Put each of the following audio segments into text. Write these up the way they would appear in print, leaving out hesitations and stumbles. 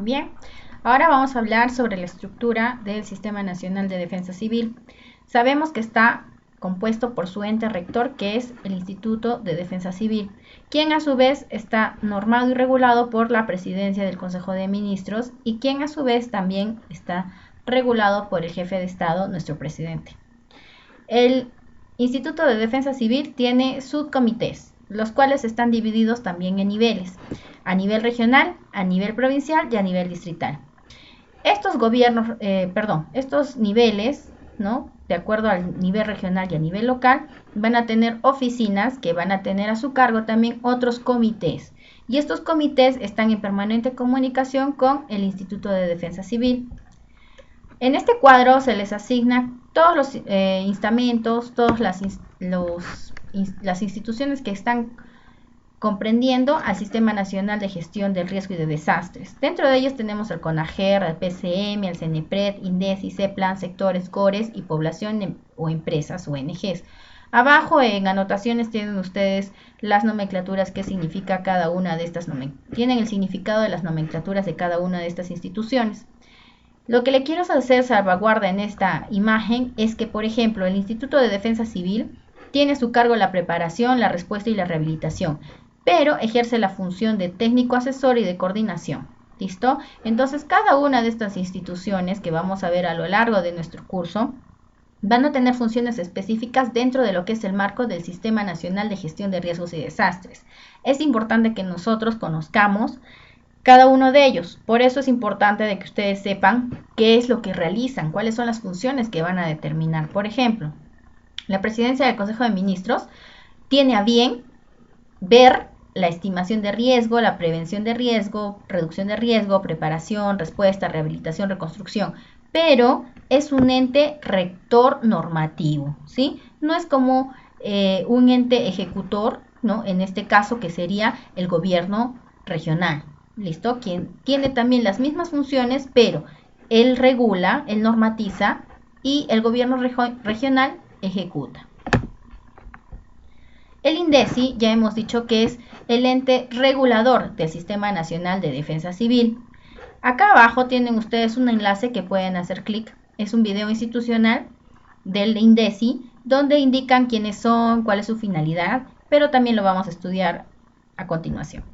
Bien, ahora vamos a hablar sobre la estructura del Sistema Nacional de Defensa Civil. Sabemos que está compuesto por su ente rector, que es el Instituto de Defensa Civil, quien a su vez está normado y regulado por la Presidencia del Consejo de Ministros y quien a su vez también está regulado por el jefe de Estado, nuestro presidente. El Instituto de Defensa Civil tiene subcomités, los cuales están divididos también en niveles, a nivel regional, a nivel provincial y a nivel distrital. Estos niveles, ¿no?, de acuerdo al nivel regional y a nivel local, van a tener oficinas que van a tener a su cargo también otros comités. Y estos comités están en permanente comunicación con el Instituto de Defensa Civil. En este cuadro se les asigna todos los instamentos, todas las instituciones que están comprendiendo al Sistema Nacional de Gestión del Riesgo y de Desastres. Dentro de ellos tenemos el CONAGER, el PCM, el CENEPRED, INDECI, CEPLAN, sectores, GORES y población o empresas, ONGs. Abajo en anotaciones tienen ustedes las nomenclaturas que significa cada una de estas tienen el significado de las nomenclaturas de cada una de estas instituciones. Lo que le quiero hacer salvaguarda en esta imagen es que, por ejemplo, el Instituto de Defensa Civil tiene a su cargo la preparación, la respuesta y la rehabilitación, pero ejerce la función de técnico asesor y de coordinación. ¿Listo? Entonces, cada una de estas instituciones que vamos a ver a lo largo de nuestro curso van a tener funciones específicas dentro de lo que es el marco del Sistema Nacional de Gestión de Riesgos y Desastres. Es importante que nosotros conozcamos cada uno de ellos. Por eso es importante de que ustedes sepan qué es lo que realizan, cuáles son las funciones que van a determinar. Por ejemplo, la Presidencia del Consejo de Ministros tiene a bien ver la estimación de riesgo, la prevención de riesgo, reducción de riesgo, preparación, respuesta, rehabilitación, reconstrucción, pero es un ente rector normativo, ¿sí? No es como un ente ejecutor, ¿no? En este caso que sería el gobierno regional, ¿listo? Quien tiene también las mismas funciones, pero él regula, él normatiza y el gobierno regional ejecuta. El INDECI ya hemos dicho que es el ente regulador del Sistema Nacional de Defensa Civil. Acá abajo tienen ustedes un enlace que pueden hacer clic. Es un video institucional del INDECI donde indican quiénes son, cuál es su finalidad, pero también lo vamos a estudiar a continuación.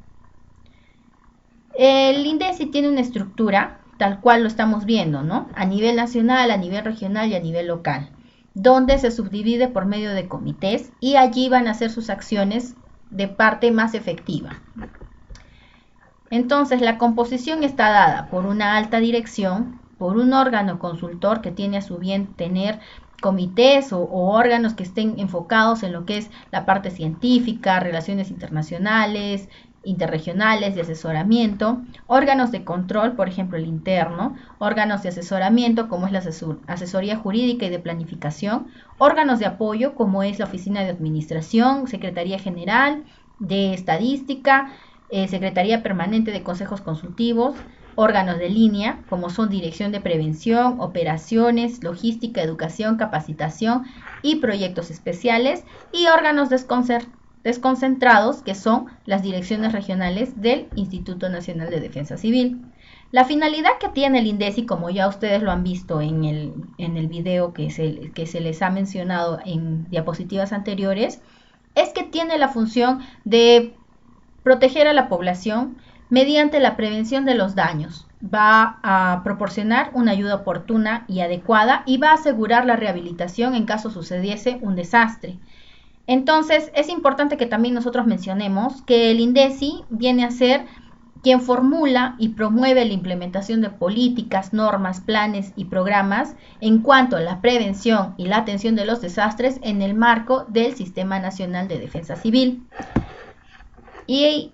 El INDECI tiene una estructura tal cual lo estamos viendo, ¿no? A nivel nacional, a nivel regional y a nivel local, donde se subdivide por medio de comités y allí van a hacer sus acciones de parte más efectiva. Entonces, la composición está dada por una alta dirección, por un órgano consultor que tiene a su bien tener comités o órganos que estén enfocados en lo que es la parte científica, relaciones internacionales, interregionales, de asesoramiento, órganos de control, por ejemplo el interno, órganos de asesoramiento como es la asesoría jurídica y de planificación, órganos de apoyo como es la Oficina de Administración, Secretaría General de Estadística, Secretaría Permanente de Consejos Consultivos, órganos de línea como son Dirección de Prevención, Operaciones, Logística, Educación, Capacitación y Proyectos Especiales y órganos desconcentrados que son las direcciones regionales del Instituto Nacional de Defensa Civil. La finalidad que tiene el INDECI, como ya ustedes lo han visto en el video que se les ha mencionado en diapositivas anteriores, es que tiene la función de proteger a la población mediante la prevención de los daños. Va a proporcionar una ayuda oportuna y adecuada y va a asegurar la rehabilitación en caso sucediese un desastre. Entonces, es importante que también nosotros mencionemos que el INDECI viene a ser quien formula y promueve la implementación de políticas, normas, planes y programas en cuanto a la prevención y la atención de los desastres en el marco del Sistema Nacional de Defensa Civil. Y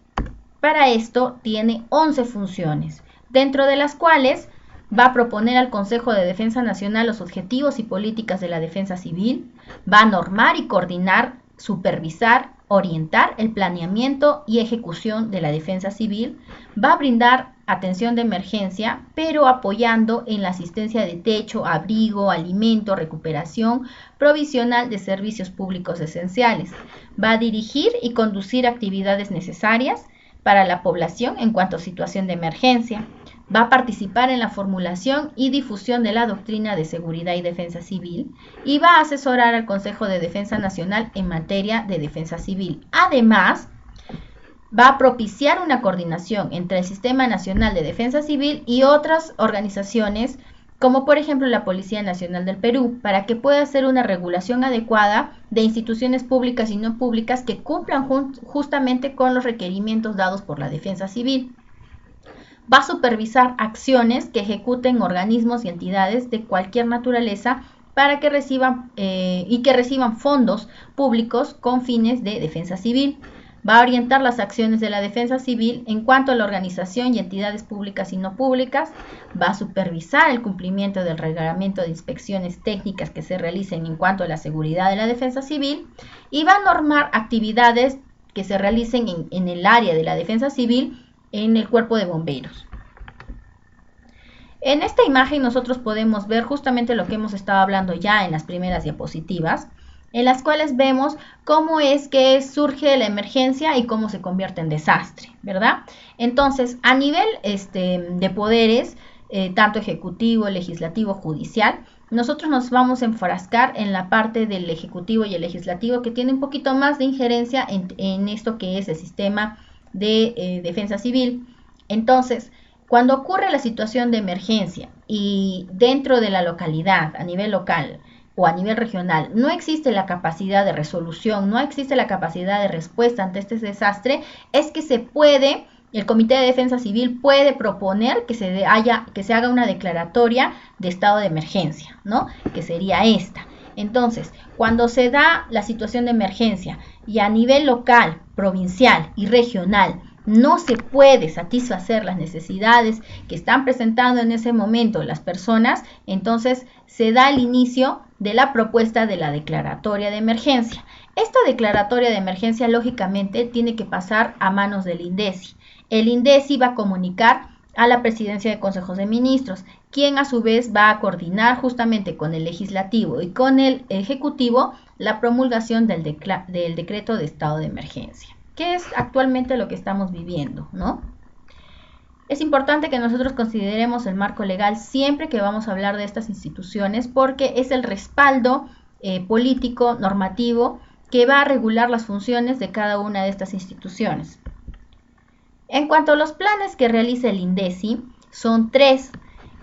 para esto tiene 11 funciones, dentro de las cuales va a proponer al Consejo de Defensa Nacional los objetivos y políticas de la defensa civil, va a normar y coordinar, supervisar, orientar el planeamiento y ejecución de la defensa civil, va a brindar atención de emergencia, pero apoyando en la asistencia de techo, abrigo, alimento, recuperación provisional de servicios públicos esenciales, va a dirigir y conducir actividades necesarias para la población en cuanto a situación de emergencia, va a participar en la formulación y difusión de la doctrina de seguridad y defensa civil y va a asesorar al Consejo de Defensa Nacional en materia de defensa civil. Además, va a propiciar una coordinación entre el Sistema Nacional de Defensa Civil y otras organizaciones, como por ejemplo la Policía Nacional del Perú, para que pueda hacer una regulación adecuada de instituciones públicas y no públicas que cumplan justamente con los requerimientos dados por la defensa civil. Va a supervisar acciones que ejecuten organismos y entidades de cualquier naturaleza para que reciban fondos públicos con fines de defensa civil. Va a orientar las acciones de la defensa civil en cuanto a la organización y entidades públicas y no públicas. Va a supervisar el cumplimiento del reglamento de inspecciones técnicas que se realicen en cuanto a la seguridad de la defensa civil y va a normar actividades que se realicen en el área de la defensa civil en el cuerpo de bomberos. En esta imagen nosotros podemos ver justamente lo que hemos estado hablando ya en las primeras diapositivas, en las cuales vemos cómo es que surge la emergencia y cómo se convierte en desastre, ¿verdad? Entonces, a nivel de poderes, tanto ejecutivo, legislativo, judicial, nosotros nos vamos a enfrascar en la parte del ejecutivo y el legislativo que tiene un poquito más de injerencia en esto que es el sistema de defensa civil. Entonces, cuando ocurre la situación de emergencia y dentro de la localidad, a nivel local o a nivel regional, no existe la capacidad de resolución, no existe la capacidad de respuesta ante este desastre, es que el Comité de Defensa Civil puede proponer que se haga una declaratoria de estado de emergencia, ¿no? Que sería esta. Entonces, cuando se da la situación de emergencia y a nivel local, provincial y regional no se puede satisfacer las necesidades que están presentando en ese momento las personas, entonces se da el inicio de la propuesta de la declaratoria de emergencia. Esta declaratoria de emergencia lógicamente tiene que pasar a manos del INDECI. El INDECI va a comunicar a la Presidencia de Consejos de Ministros, quien a su vez va a coordinar justamente con el Legislativo y con el Ejecutivo la promulgación del decreto de estado de emergencia, que es actualmente lo que estamos viviendo, ¿no? Es importante que nosotros consideremos el marco legal siempre que vamos a hablar de estas instituciones porque es el respaldo político, normativo, que va a regular las funciones de cada una de estas instituciones. En cuanto a los planes que realiza el INDECI, son 3,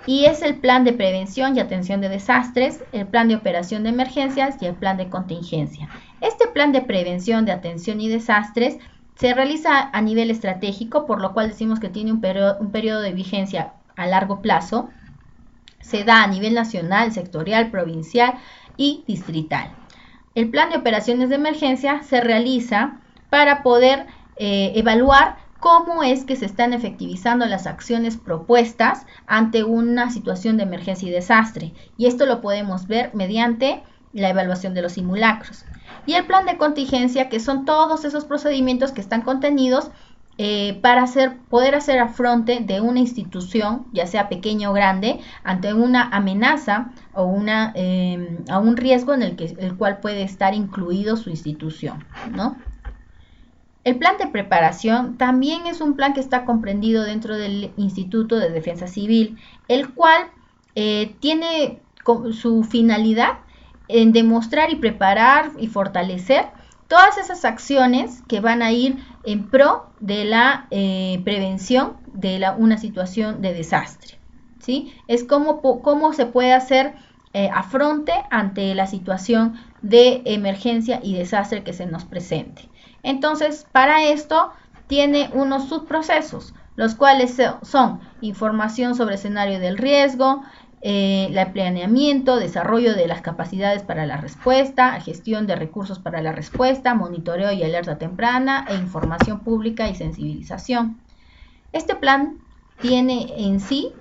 y es el plan de prevención y atención de desastres, el plan de operación de emergencias y el plan de contingencia. Este plan de prevención, de atención y desastres se realiza a nivel estratégico, por lo cual decimos que tiene un periodo de vigencia a largo plazo. Se da a nivel nacional, sectorial, provincial y distrital. El plan de operaciones de emergencia se realiza para poder evaluar cómo es que se están efectivizando las acciones propuestas ante una situación de emergencia y desastre. Y esto lo podemos ver mediante la evaluación de los simulacros. Y el plan de contingencia, que son todos esos procedimientos que están contenidos para poder hacer afronte de una institución, ya sea pequeña o grande, ante una amenaza o a un riesgo en el cual puede estar incluido su institución, ¿no? El plan de preparación también es un plan que está comprendido dentro del Instituto de Defensa Civil, el cual tiene su finalidad en demostrar y preparar y fortalecer todas esas acciones que van a ir en pro de la prevención de una situación de desastre, ¿sí? Es cómo se puede hacer afronte ante la situación de emergencia y desastre que se nos presente. Entonces, para esto tiene unos subprocesos, los cuales son información sobre escenario del riesgo, el planeamiento, desarrollo de las capacidades para la respuesta, gestión de recursos para la respuesta, monitoreo y alerta temprana e información pública y sensibilización. Este plan tiene en sí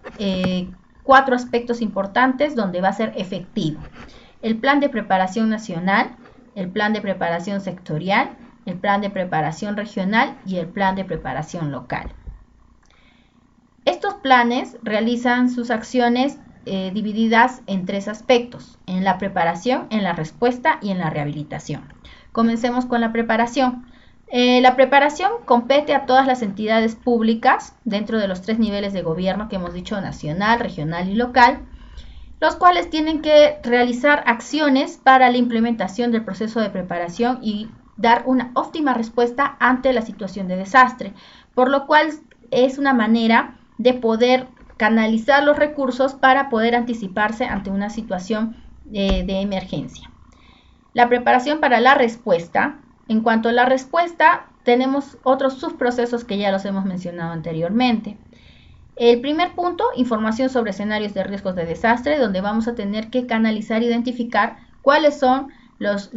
4 aspectos importantes donde va a ser efectivo. El plan de preparación nacional, el plan de preparación sectorial, el plan de preparación regional y el plan de preparación local. Estos planes realizan sus acciones divididas en 3 aspectos: en la preparación, en la respuesta y en la rehabilitación. Comencemos con la preparación. La preparación compete a todas las entidades públicas dentro de los 3 niveles de gobierno que hemos dicho: nacional, regional y local, los cuales tienen que realizar acciones para la implementación del proceso de preparación y dar una óptima respuesta ante la situación de desastre, por lo cual es una manera de poder canalizar los recursos para poder anticiparse ante una situación de emergencia. La preparación para la respuesta. En cuanto a la respuesta, tenemos otros subprocesos que ya los hemos mencionado anteriormente. El primer punto, información sobre escenarios de riesgos de desastre, donde vamos a tener que canalizar e identificar cuáles son los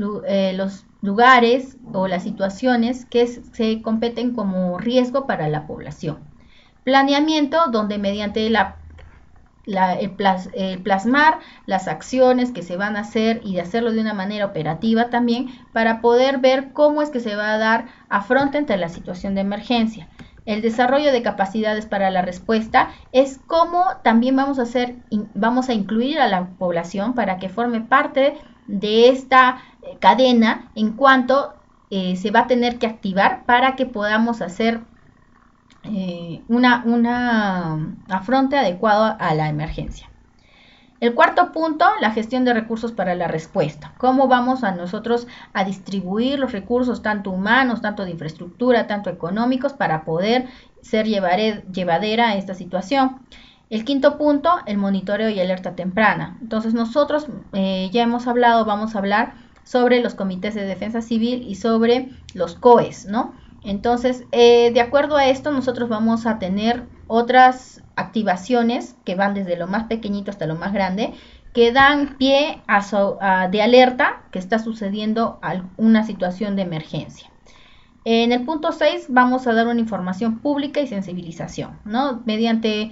lugares o las situaciones que se competen como riesgo para la población. Planeamiento, donde mediante el plasmar las acciones que se van a hacer y de hacerlo de una manera operativa también, para poder ver cómo es que se va a dar afronte ante la situación de emergencia. El desarrollo de capacidades para la respuesta es cómo también vamos a incluir a la población para que forme parte de esta cadena en cuanto se va a tener que activar para que podamos hacer una afronte adecuado a la emergencia. El cuarto punto, la gestión de recursos para la respuesta. ¿Cómo vamos a nosotros a distribuir los recursos, tanto humanos, tanto de infraestructura, tanto económicos, para poder ser llevadera esta situación? El quinto punto, el monitoreo y alerta temprana. Entonces nosotros ya hemos hablado, vamos a hablar sobre los comités de defensa civil y sobre los COEs, ¿no? Entonces, de acuerdo a esto, nosotros vamos a tener otras activaciones que van desde lo más pequeñito hasta lo más grande, que dan pie de alerta que está sucediendo una situación de emergencia. En el punto 6 vamos a dar una información pública y sensibilización, ¿no? Mediante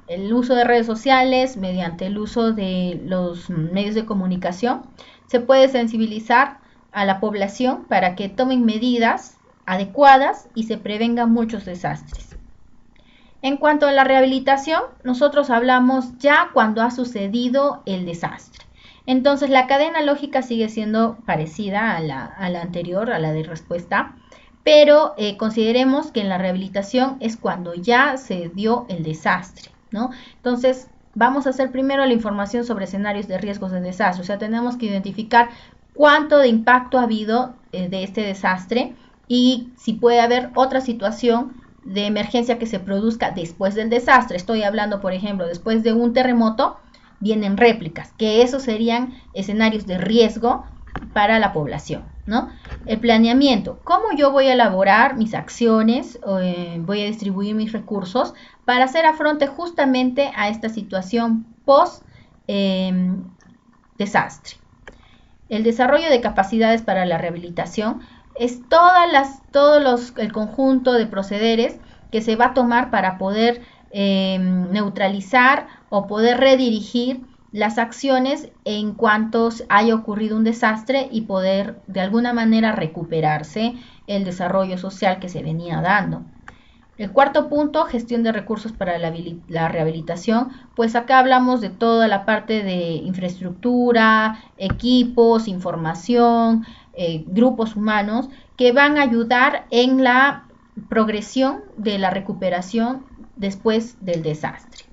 el uso de redes sociales, mediante el uso de los medios de comunicación, se puede sensibilizar a la población para que tomen medidas adecuadas y se prevengan muchos desastres. En cuanto a la rehabilitación, nosotros hablamos ya cuando ha sucedido el desastre. Entonces la cadena lógica sigue siendo parecida a la anterior, a la de respuesta, pero consideremos que en la rehabilitación es cuando ya se dio el desastre, ¿no? Entonces vamos a hacer primero la información sobre escenarios de riesgos de desastre, o sea, tenemos que identificar cuánto de impacto ha habido de este desastre, y si puede haber otra situación de emergencia que se produzca después del desastre. Estoy hablando, por ejemplo, después de un terremoto, vienen réplicas, que esos serían escenarios de riesgo para la población, ¿no? El planeamiento, cómo yo voy a elaborar mis acciones, voy a distribuir mis recursos para hacer afronte justamente a esta situación post desastre. El desarrollo de capacidades para la rehabilitación es el conjunto de procederes que se va a tomar para poder neutralizar o poder redirigir las acciones en cuanto haya ocurrido un desastre y poder de alguna manera recuperarse el desarrollo social que se venía dando. El cuarto punto, gestión de recursos para la rehabilitación, pues acá hablamos de toda la parte de infraestructura, equipos, información, grupos humanos que van a ayudar en la progresión de la recuperación después del desastre.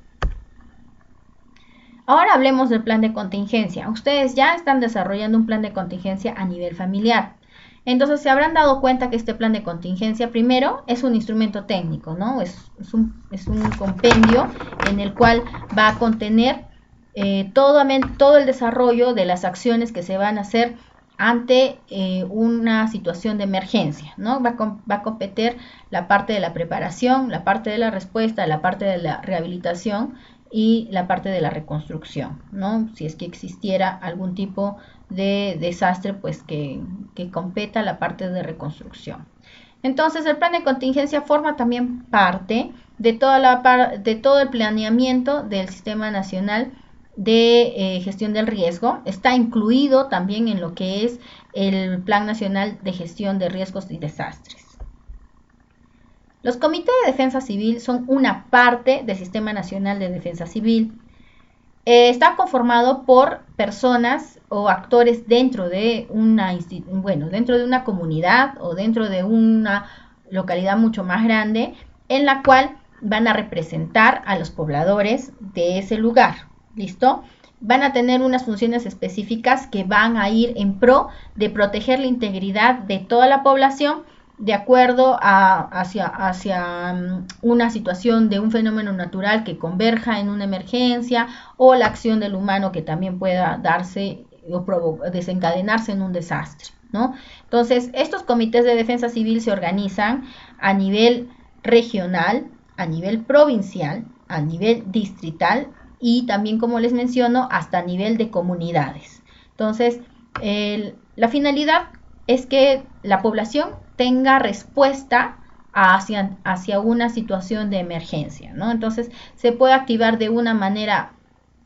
Ahora hablemos del plan de contingencia. Ustedes ya están desarrollando un plan de contingencia a nivel familiar. Entonces se habrán dado cuenta que este plan de contingencia primero es un instrumento técnico, ¿no? Es un compendio en el cual va a contener todo el desarrollo de las acciones que se van a hacer ante una situación de emergencia, ¿no? Va a competir la parte de la preparación, la parte de la respuesta, la parte de la rehabilitación y la parte de la reconstrucción, ¿no? Si es que existiera algún tipo de desastre, pues que competa la parte de reconstrucción. Entonces el plan de contingencia forma también parte de todo el planeamiento del Sistema Nacional de Gestión del Riesgo. Está incluido también en lo que es el Plan Nacional de Gestión de Riesgos y Desastres. Los comités de defensa civil son una parte del Sistema Nacional de Defensa Civil. Está conformado por personas o actores dentro de dentro de una comunidad o dentro de una localidad mucho más grande, en la cual van a representar a los pobladores de ese lugar. ¿Listo? Van a tener unas funciones específicas que van a ir en pro de proteger la integridad de toda la población de acuerdo hacia una situación de un fenómeno natural que converja en una emergencia, o la acción del humano que también pueda darse o desencadenarse en un desastre, ¿no? Entonces, estos comités de defensa civil se organizan a nivel regional, a nivel provincial, a nivel distrital y también, como les menciono, hasta nivel de comunidades. Entonces, la finalidad es que la población tenga respuesta hacia una situación de emergencia, ¿no? Entonces, se puede activar de una manera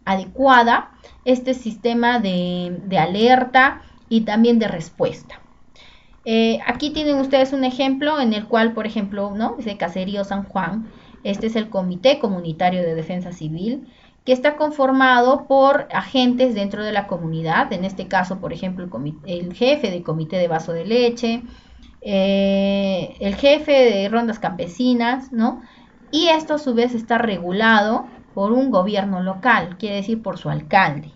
adecuada este sistema de alerta y también de respuesta. Aquí tienen ustedes un ejemplo en el cual, por ejemplo, ¿no? Dice Caserío San Juan. Este es el Comité Comunitario de Defensa Civil, que está conformado por agentes dentro de la comunidad. En este caso, por ejemplo, el jefe del comité de vaso de leche, el jefe de rondas campesinas, ¿no? Y esto a su vez está regulado por un gobierno local, quiere decir por su alcalde.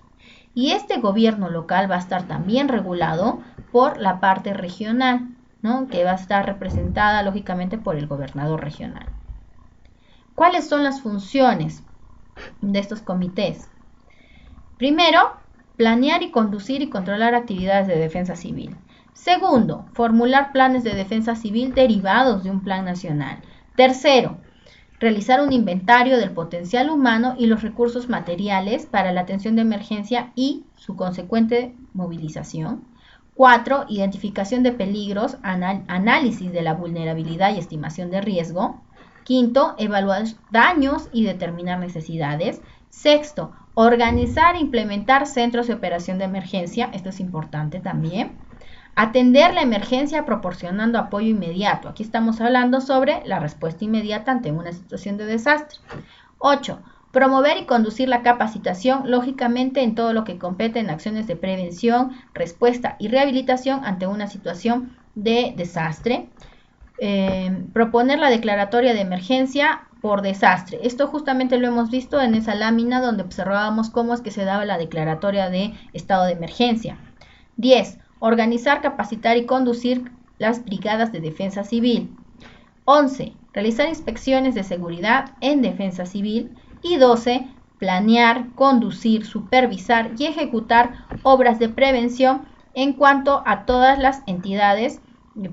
Y este gobierno local va a estar también regulado por la parte regional, ¿no? Que va a estar representada lógicamente por el gobernador regional. ¿Cuáles son las funciones de estos comités? Primero, planear y conducir y controlar actividades de defensa civil. Segundo, formular planes de defensa civil derivados de un plan nacional. Tercero, realizar un inventario del potencial humano y los recursos materiales para la atención de emergencia y su consecuente movilización. 4. Identificación de peligros, análisis de la vulnerabilidad y estimación de riesgo. 5. Evaluar daños y determinar necesidades. 6. Organizar e implementar centros de operación de emergencia. Esto es importante también. Atender la emergencia proporcionando apoyo inmediato. Aquí estamos hablando sobre la respuesta inmediata ante una situación de desastre. 8. Promover y conducir la capacitación, lógicamente en todo lo que compete en acciones de prevención, respuesta y rehabilitación ante una situación de desastre. Proponer la declaratoria de emergencia por desastre. Esto justamente lo hemos visto en esa lámina donde observábamos cómo es que se daba la declaratoria de estado de emergencia. 10. Organizar, capacitar y conducir las brigadas de defensa civil. 11. Realizar inspecciones de seguridad en defensa civil. Y 12. Planear, conducir, supervisar y ejecutar obras de prevención en cuanto a todas las entidades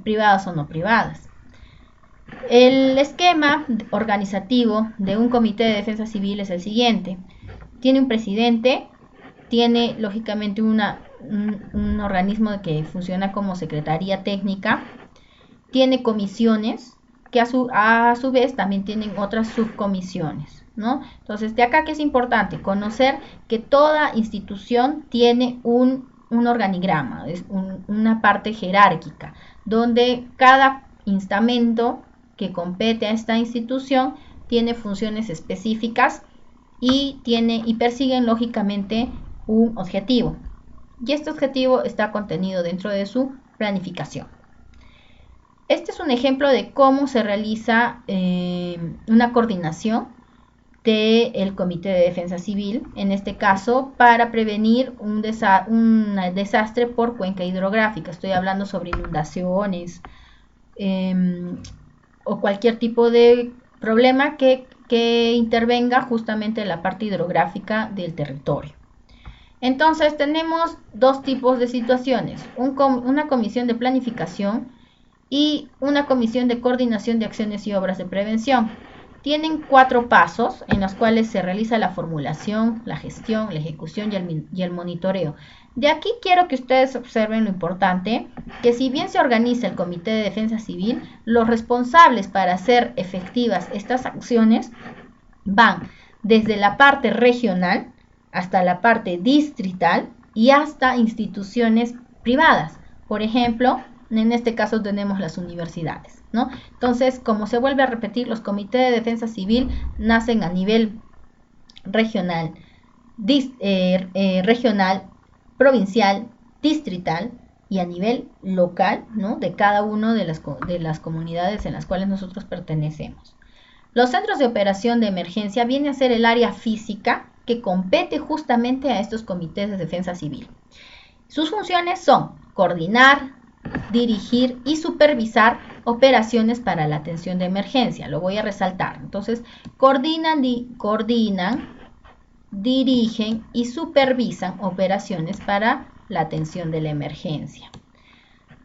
privadas o no privadas. El esquema organizativo de un comité de defensa civil es el siguiente. Tiene un presidente, tiene lógicamente un organismo que funciona como secretaría técnica, tiene comisiones que a su vez también tienen otras subcomisiones, ¿no? Entonces, de acá que es importante conocer que toda institución tiene un organigrama, es una parte jerárquica, donde cada instamento que compete a esta institución tiene funciones específicas y persiguen lógicamente un objetivo. Y este objetivo está contenido dentro de su planificación. Este es un ejemplo de cómo se realiza una coordinación del Comité de Defensa Civil, en este caso para prevenir un desastre por cuenca hidrográfica. Estoy hablando sobre inundaciones o cualquier tipo de problema que intervenga justamente en la parte hidrográfica del territorio. Entonces tenemos dos tipos de situaciones, una comisión de planificación y una comisión de coordinación de acciones y obras de prevención. Tienen 4 pasos en los cuales se realiza la formulación, la gestión, la ejecución y el monitoreo. De aquí quiero que ustedes observen lo importante, que si bien se organiza el Comité de Defensa Civil, los responsables para hacer efectivas estas acciones van desde la parte regional hasta la parte distrital y hasta instituciones privadas. Por ejemplo, en este caso tenemos las universidades, ¿no? Entonces, como se vuelve a repetir, los comités de defensa civil nacen a nivel regional, regional, provincial, distrital y a nivel local, ¿no? De cada una de las comunidades en las cuales nosotros pertenecemos. Los centros de operación de emergencia viene a ser el área física que compete justamente a estos comités de defensa civil. Sus funciones son coordinar, dirigir y supervisar operaciones para la atención de emergencia. Lo voy a resaltar. Entonces, coordinan, dirigen y supervisan operaciones para la atención de la emergencia.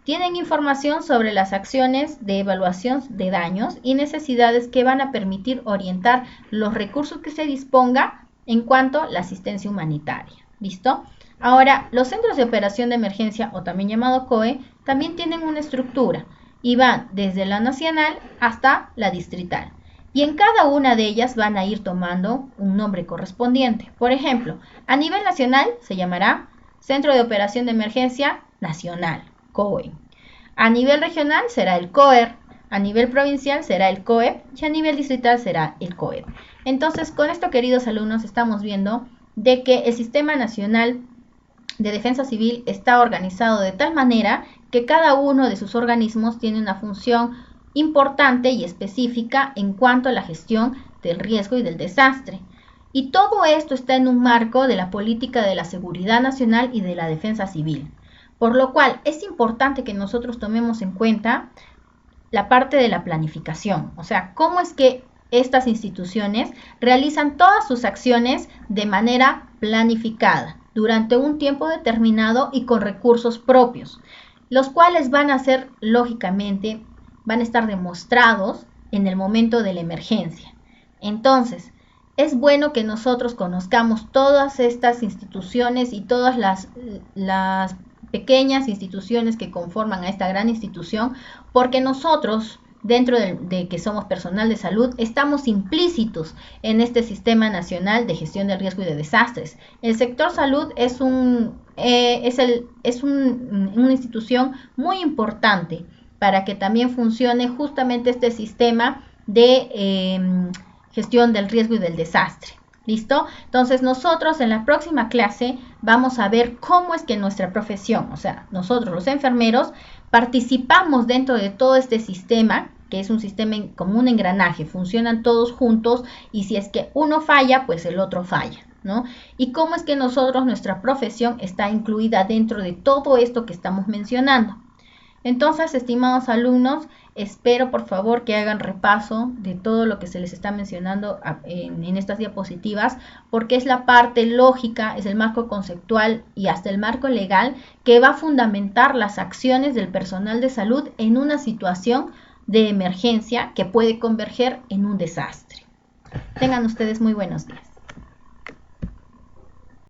Tienen información sobre las acciones de evaluación de daños y necesidades que van a permitir orientar los recursos que se disponga en cuanto a la asistencia humanitaria. ¿Listo? Ahora, los centros de operación de emergencia, o también llamado COE, también tienen una estructura y van desde la nacional hasta la distrital. Y en cada una de ellas van a ir tomando un nombre correspondiente. Por ejemplo, a nivel nacional se llamará Centro de Operación de Emergencia Nacional, COE. A nivel regional será el COER, a nivel provincial será el COEP y a nivel distrital será el COEP. Entonces, con esto, queridos alumnos, estamos viendo de que el Sistema Nacional de Defensa Civil está organizado de tal manera que cada uno de sus organismos tiene una función importante y específica en cuanto a la gestión del riesgo y del desastre. Y todo esto está en un marco de la política de la seguridad nacional y de la defensa civil. Por lo cual es importante que nosotros tomemos en cuenta la parte de la planificación, o sea, cómo es que estas instituciones realizan todas sus acciones de manera planificada durante un tiempo determinado y con recursos propios, los cuales van a ser, lógicamente, van a estar demostrados en el momento de la emergencia. Entonces, es bueno que nosotros conozcamos todas estas instituciones y todas las pequeñas instituciones que conforman a esta gran institución, porque nosotros, dentro de que somos personal de salud, estamos implícitos en este Sistema Nacional de Gestión de Riesgo y de Desastres. El sector salud es una institución muy importante para que también funcione justamente este sistema de gestión del riesgo y del desastre. ¿Listo? Entonces nosotros en la próxima clase vamos a ver cómo es que nuestra profesión, o sea, nosotros los enfermeros, participamos dentro de todo este sistema, que es un sistema como un engranaje, funcionan todos juntos y si es que uno falla, pues el otro falla, ¿no? Y cómo es que nosotros, nuestra profesión está incluida dentro de todo esto que estamos mencionando. Entonces, estimados alumnos, espero por favor que hagan repaso de todo lo que se les está mencionando en estas diapositivas, porque es la parte lógica, es el marco conceptual y hasta el marco legal que va a fundamentar las acciones del personal de salud en una situación de emergencia que puede converger en un desastre. Tengan ustedes muy buenos días.